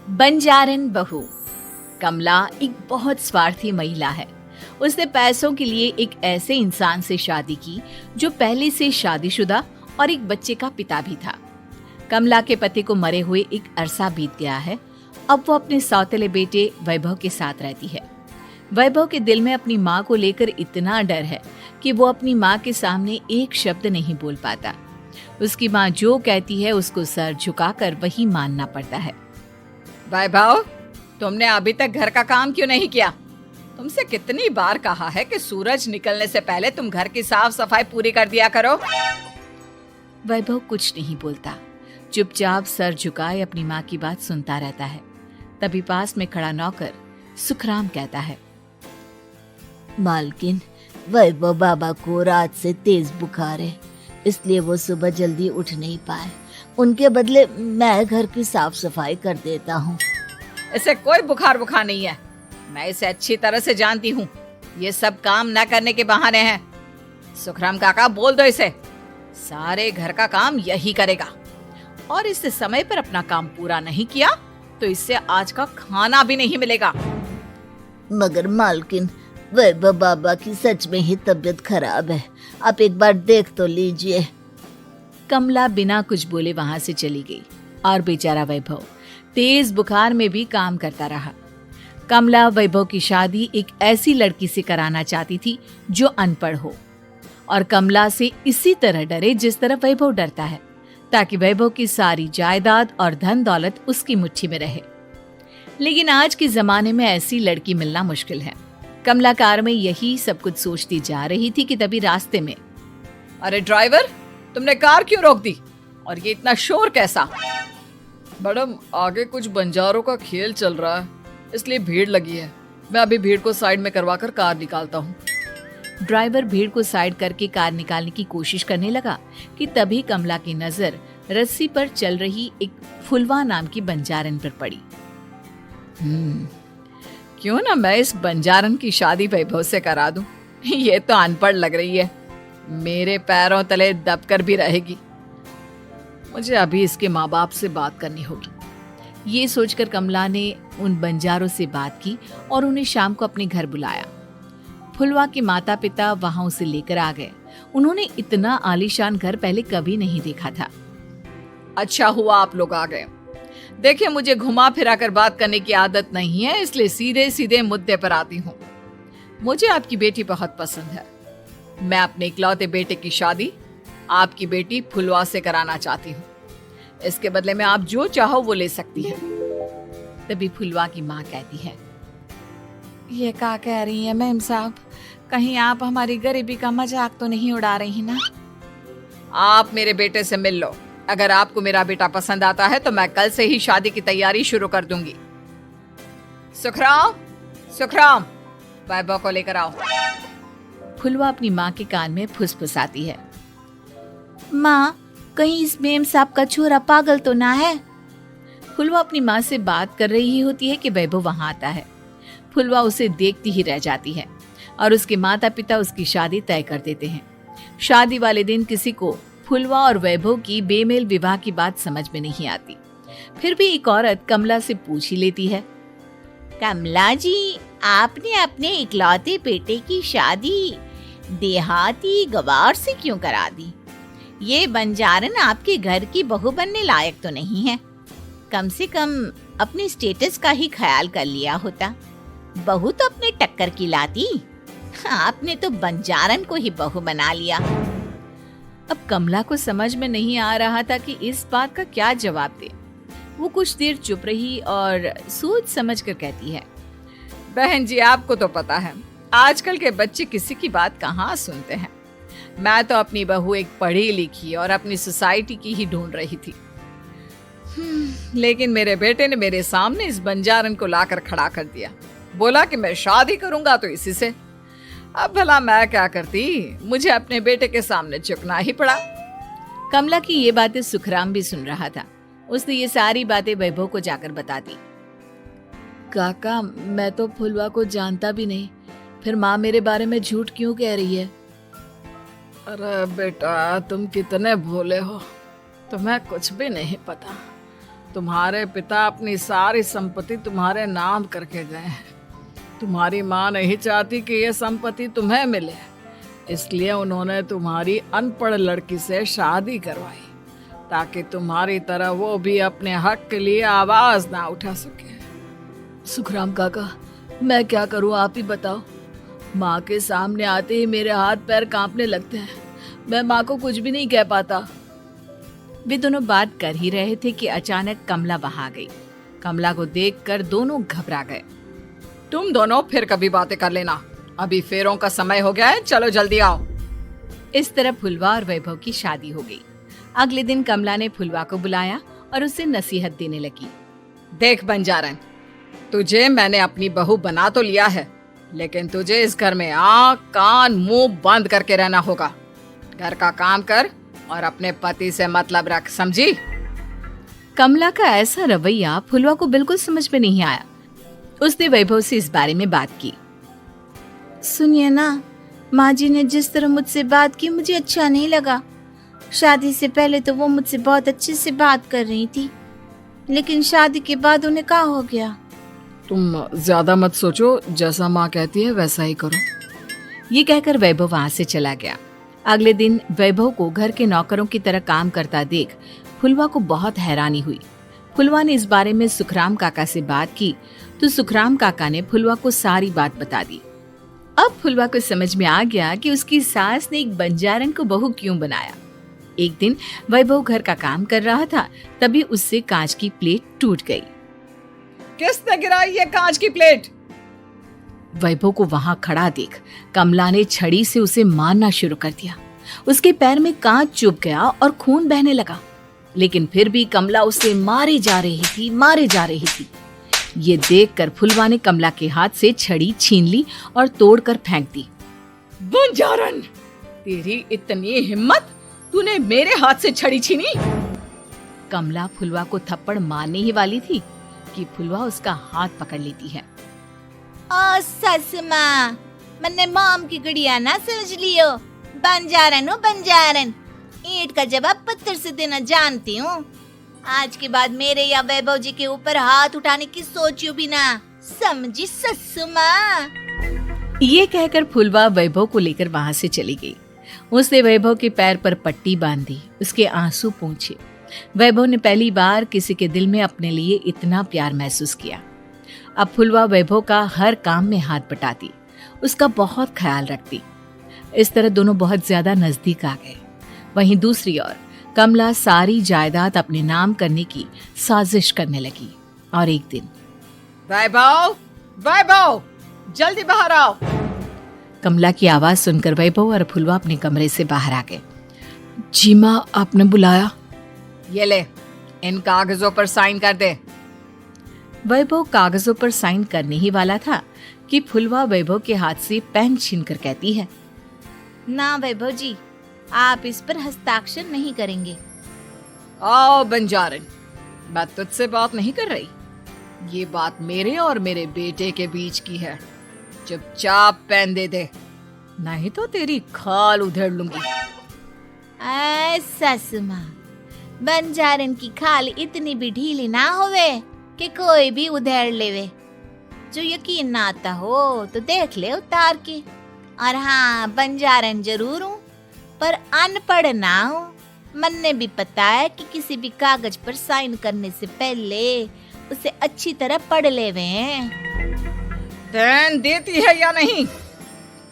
बंजारन बहू। कमला एक बहुत स्वार्थी महिला है। उसने पैसों के लिए एक ऐसे इंसान से शादी की जो पहले से शादीशुदा और एक बच्चे का पिता भी था। कमला के पति को मरे हुए एक अरसा बीत गया है। अब वो अपने सौतेले बेटे वैभव के साथ रहती है। वैभव के दिल में अपनी माँ को लेकर इतना डर है कि वो अपनी माँ के सामने एक शब्द नहीं बोल पाता। उसकी माँ जो कहती है उसको सर झुकाकर वही मानना पड़ता है। वैभव, तुमने अभी तक घर का काम क्यों नहीं किया? तुमसे कितनी बार कहा है कि सूरज निकलने से पहले तुम घर की साफ सफाई पूरी कर दिया करो। वैभव कुछ नहीं बोलता, चुपचाप सर झुकाए अपनी माँ की बात सुनता रहता है। तभी पास में खड़ा नौकर सुखराम कहता है, मालकिन, वैभव बाबा को रात से तेज बुखार है, इसलिए वो सुबह जल्दी उठ नहीं पाए। उनके बदले मैं घर की साफ सफाई कर देता हूँ। इसे कोई बुखार नहीं है। मैं इसे अच्छी तरह से जानती हूँ। ये सब काम न करने के बहाने हैं। सुखराम काका, बोल दो इसे, सारे घर का काम यही करेगा। और इससे समय पर अपना काम पूरा नहीं किया तो इससे आज का खाना भी नहीं मिलेगा। मगर मालकिन, वैभव बाबा की सच में ही तबीयत खराब है, आप एक बार देख तो लीजिए। कमला बिना कुछ बोले वहां से चली गई और बेचारा वैभव तेज बुखार में भी काम करता रहा। कमला वैभव की शादी एक ऐसी लड़की से कराना चाहती थी जो अनपढ़ हो और कमला से इसी तरह डरे जिस तरह वैभव डरता है, ताकि वैभव की सारी जायदाद और धन दौलत उसकी मुट्ठी में रहे। लेकिन आज के जमाने में ऐसी लड़की मिलना मुश्किल है। कमला कार में यही सब कुछ सोचती जा रही थी कि तभी रास्ते में, अरे ड्राइवर, तुमने कार क्यों रोक दी? और ये इतना शोर कैसा? मैडम, आगे कुछ बंजारों का खेल चल रहा है, इसलिए भीड़ लगी है। मैं अभी भीड़ को साइड में करवाकर कार निकालता हूँ। ड्राइवर भीड़ को साइड करके कार निकालने की कोशिश करने लगा कि तभी कमला की नजर रस्सी पर चल रही एक फुलवा नाम की बंजारन पर पड़ी। क्यों ना मैं इस बंजारन की शादी वैभव से करा दूं? ये तो अनपढ़ लग रही है, मेरे पैरों तले दबकर भी रहेगी। मुझे अभी इसके माँ बाप से बात करनी होगी। ये सोचकर कमला ने उन बंजारों से बात की और उन्हें शाम को अपने घर बुलाया। फुलवा के माता पिता वहां उसे लेकर आ गए। उन्होंने इतना आलीशान घर पहले कभी नहीं देखा था। अच्छा हुआ आप लोग आ गए। देखिए, मुझे घुमा फिरा कर बात करने की आदत नहीं है, इसलिए सीधे सीधे मुद्दे पर आती हूँ। मुझे आपकी बेटी बहुत पसंद है। मैं अपने इकलौते बेटे की शादी आपकी बेटी फुलवा से कराना चाहती हूँ। इसके बदले में आप जो चाहो वो ले सकती हैं। तभी फुलवा की माँ कहती है, ये क्या कह रही है मैम साहब? कहीं आप हमारी गरीबी का मजाक तो नहीं उड़ा रही ना? आप मेरे बेटे से मिल लो। अगर आपको मेरा बेटा पसंद आता है तो मैं कल से ही शादी की तैयारी शुरू कर दूंगी। सुखराम, सुखराम, वैभव को लेकर आओ। फुलवा अपनी माँ के कान में फुसफुसाती है, माँ, कहीं इस मेम साहब का छोरा पागल तो ना है? फुलवा अपनी माँ से बात कर रही होती है कि वैभव वहां आता है। फुलवा उसे देखती ही रह जाती है और उसके माता पिता उसकी शादी तय कर देते हैं। शादी वाले दिन किसी को फुलवा और वैभव की बेमेल विवाह की बात समझ में नहीं आती। फिर भी एक औरत कमला से पूछ ही लेती है, कमला जी, आपने अपने इकलौते बेटे की शादी देहाती गवार से क्यों करा दी? ये बंजारन आपके घर की बहू बनने लायक तो नहीं है। कम से कम अपने स्टेटस का ही ख्याल कर लिया होता। बहू तो अपने टक्कर की लाती, आपने तो बंजारन को ही बहू बना लिया। अब कमला को समझ में नहीं आ रहा था कि इस बात का क्या जवाब दे। वो कुछ देर चुप रही और सोच समझ कर कहती है, बहन जी, आपको तो पता है आजकल के बच्चे किसी की बात कहाँ सुनते हैं। मैं तो अपनी बहू एक पढ़ी लिखी और अपनी सोसाइटी की ही ढूंढ रही थी। लेकिन मेरे बेटे ने मेरे सामने इस बंजारन को लाकर खड़ा कर दिया। बोला कि मैं शादी करूंगा तो इसी से। अब भला मैं क्या करती, मुझे अपने बेटे के सामने झुकना ही पड़ा। कमला की ये बातें सुखराम भी सुन रहा था। उसने ये सारी बातें वैभव को जाकर बता दी। काका, मैं तो फुलवा को जानता भी नहीं, फिर माँ मेरे बारे में झूठ क्यों कह रही है? अरे बेटा, तुम कितने भोले हो, तुम्हें कुछ भी नहीं पता। तुम्हारे पिता अपनी सारी संपत्ति तुम्हारे नाम करके गए हैं। तुम्हारी माँ नहीं चाहती कि यह संपत्ति तुम्हें मिले, इसलिए उन्होंने तुम्हारी अनपढ़ लड़की से शादी करवाई ताकि तुम्हारी तरह वो भी अपने हक के लिए आवाज ना उठा सके। सुखराम काका, मैं क्या करूं, आप ही बताओ। माँ के सामने आते ही मेरे हाथ पैर कांपने लगते हैं। मैं माँ को कुछ भी नहीं कह पाता। वे दोनों बात कर ही रहे थे कि अचानक कमला वहां आ गई। कमला को देखकर दोनों घबरा गए। तुम दोनों फिर कभी बातें कर लेना, अभी फेरों का समय हो गया है, चलो जल्दी आओ। इस तरह फुलवा और वैभव की शादी हो गई। अगले दिन कमला ने फुलवा को बुलाया और उसे नसीहत देने लगी। देख बंजारन, तुझे मैंने अपनी बहू बना तो लिया है, लेकिन तुझे इस घर में आँख कान मुंह बंद करके रहना होगा। घर का काम कर और अपने पति से मतलब रख, समझी? कमला का ऐसा रवैया फुलवा को बिल्कुल समझ में नहीं आया। उसने वैभव से इस बारे में बात की। सुनिए ना, माँ जी ने जिस तरह मुझसे बात की मुझे अच्छा नहीं लगा। शादी से पहले तो वो मुझसे बहुत अच्छे से बात कर रही थी, लेकिन शादी के बाद उन्हें क्या हो गया? तुम ज्यादा मत सोचो, जैसा माँ कहती है वैसा ही करो। ये कहकर वैभव वहां से चला गया। अगले दिन वैभव को घर के नौकरों की तरह काम करता देख फुलवा को बहुत हैरानी हुई। फुलवा ने इस बारे में सुखराम काका से बात की तो सुखराम काका ने फुलवा को सारी बात बता दी। अब फुलवा को समझ में आ गया कि उसकी सास ने एक बंजारन को बहू क्यों बनाया। एक दिन वैभव घर का काम कर रहा था, तभी उससे कांच की प्लेट टूट गई। किसने गिराई ये कांच की प्लेट? वैभव को वहां खड़ा देख कमला ने छड़ी से उसे मारना शुरू कर दिया। उसके पैर में कांच चुभ गया और खून बहने लगा, लेकिन फिर भी कमला उसे मारे जा रही थी। ये देखकर फुलवा ने कमला के हाथ से छड़ी छीन ली और तोड़कर फेंक दी। बंजारन, तेरी इतनी हिम्मत, तूने मेरे हाथ से छड़ी छीनी? कमला फुलवा को थप्पड़ मारने ही वाली थी कि फुलवा उसका हाथ पकड़ लेती है। ओ सस माँ, मैंने मॉम की गुड़िया ना समझ लियो। बंजारन हो बंजारन, ईंट का जवाब पत्थर से देना जानती हूँ। आज के बाद मेरे या वैभव जी के ऊपर हाथ उठाने की सोचियो भी ना, समझी ससु माँ? ये कहकर फुलवा वैभव को लेकर वहां से चली गई। उसने वैभव के पैर पर पट्टी बांधी, उसके आंसू पोंछे। वैभव ने पहली बार किसी के दिल में अपने लिए इतना प्यार महसूस किया। अब फुलवा वैभव का हर काम में हाथ बटाती, उसका बहुत ख्याल रखती। इस तरह दोनों बहुत ज्यादा नजदीक आ गए। वहीं दूसरी ओर कमला सारी जायदाद अपने नाम करने की साजिश करने लगी। और एक दिन, वैभव, जल्दी बाहर आओ। कमला की आवाज सुनकर वैभव और फुलवा अपने कमरे से बाहर आ गए। जी माँ, आपने बुलाया? ये ले, इन कागजों पर साइन कर दे। वैभव कागजों पर साइन करने ही वाला था कि फुलवा वैभव के हाथ से पेन छीनकर कहती है, ना वैभव जी, आप इस पर हस्ताक्षर नहीं करेंगे। आओ बंजारन, मैं तुझसे बात नहीं कर रही। ये बात मेरे और मेरे बेटे के बीच की है। चुपचाप पेन दे दे, नहीं तो तेरी खाल उधेड़ लूंगी। ससु माँ, बंजारन की खाल इतनी भी ढीली ना होवे कि कोई भी उधेड़ लेवे। जो यकीन ना आता हो तो देख ले उतार के। और हाँ, बंजारन जरूर हूँ पर अनपढ़ ना हूँ। मन भी पता है कि किसी भी कागज पर साइन करने से पहले उसे अच्छी तरह पढ़ लेवे। पेन देती है या नहीं?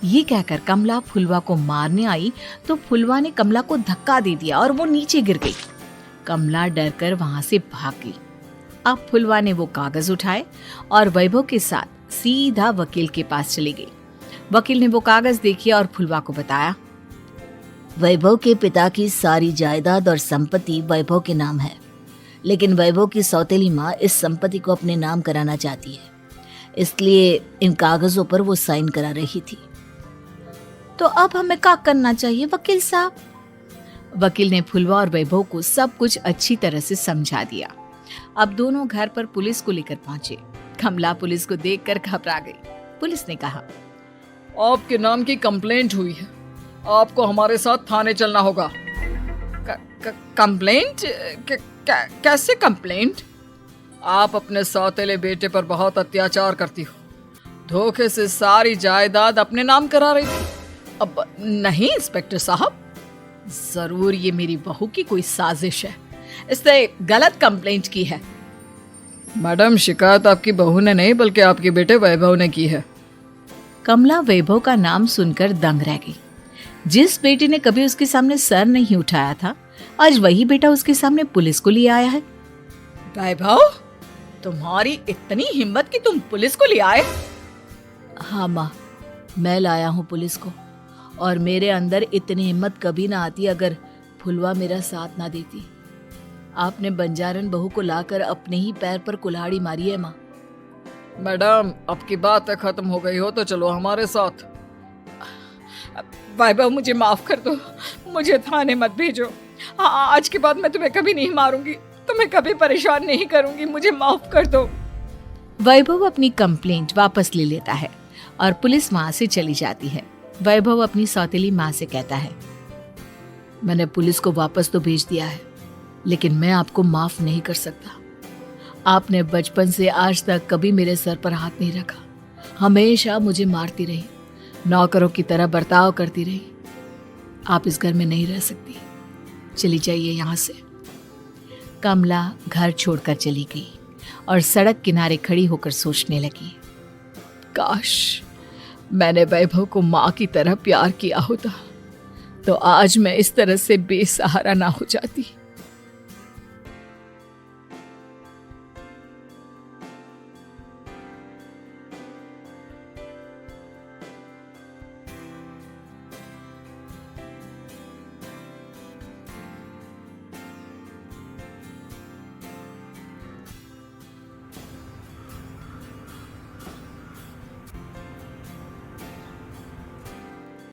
ये कहकर कमला फुलवा को मारने आई तो फुलवा ने कमला को धक्का दे दिया और वो नीचे गिर गई। कमला डरकर वहां से भाग गई। अब फुलवा ने वो कागज उठाए और वैभव के साथ सीधा वकील के पास चली गई। वकील ने वो कागज देखे और फुलवा को बताया, वैभव के पिता की सारी जायदाद और संपत्ति वैभव के नाम है, लेकिन वैभव की सौतेली माँ इस संपत्ति को अपने नाम कराना चाहती है, इसलिए इन कागजों पर वो साइन करा रही थी। तो अब हमें क्या करना चाहिए वकील साहब? वकील ने फुलवा और वैभव को सब कुछ अच्छी तरह से समझा दिया। अब दोनों घर पर पुलिस को लेकर पहुंचे। कमला पुलिस को देखकर घबरा गई। पुलिस ने कहा, आपके नाम की कंप्लेंट हुई है, आपको हमारे साथ थाने चलना होगा। कंप्लेंट? कैसे कंप्लेंट? आप अपने सौतेले बेटे पर बहुत अत्याचार करती हो। धोखे से सारी जायदाद अपने नाम करा रही थी। अब नहीं इंस्पेक्टर साहब, जरूर ये मेरी बहू की कोई साजिश है, इसने गलत कंप्लेंट की है। मैडम, शिकायत आपकी बहू ने नहीं बल्कि आपके बेटे वैभव ने की है। कमला वैभव का नाम सुनकर दंग रह गई। जिस बेटे ने कभी उसके सामने सर नहीं उठाया था, आज वही बेटा उसके सामने पुलिस को लिए आया है। वैभव, तुम्हारी इतनी हिम्मत कि तुम पुलिस को ले आए? हाँ माँ, मैं लाया हूँ पुलिस को, और मेरे अंदर इतनी हिम्मत कभी ना आती अगर फुलवा मेरा साथ ना देती। आपने बंजारन बहू को लाकर अपने ही पैर पर कुल्हाड़ी मारी है माँ। मैडम, अब की बात खत्म हो गई हो तो चलो हमारे साथ। वैभव, मुझे माफ कर दो, मुझे थाने मत भेजो। हाँ, आज के बाद मैं तुम्हें कभी नहीं मारूंगी, तुम्हें कभी परेशान नहीं करूंगी, मुझे माफ कर दो। वैभव अपनी कंप्लेंट वापस ले लेता है और पुलिस वहां से चली जाती है। वैभव अपनी सौतेली माँ से कहता है, मैंने पुलिस को वापस तो भेज दिया है, लेकिन मैं आपको माफ नहीं कर सकता। आपने बचपन से आज तक कभी मेरे सर पर हाथ नहीं रखा, हमेशा मुझे मारती रही, नौकरों की तरह बर्ताव करती रही। आप इस घर में नहीं रह सकती, चली जाइए यहाँ से। कमला घर छोड़कर चली गई और सड़क किनारे खड़ी होकर सोचने लगी, काश मैंने वैभव को माँ की तरह प्यार किया होता तो आज मैं इस तरह से बेसहारा ना हो जाती।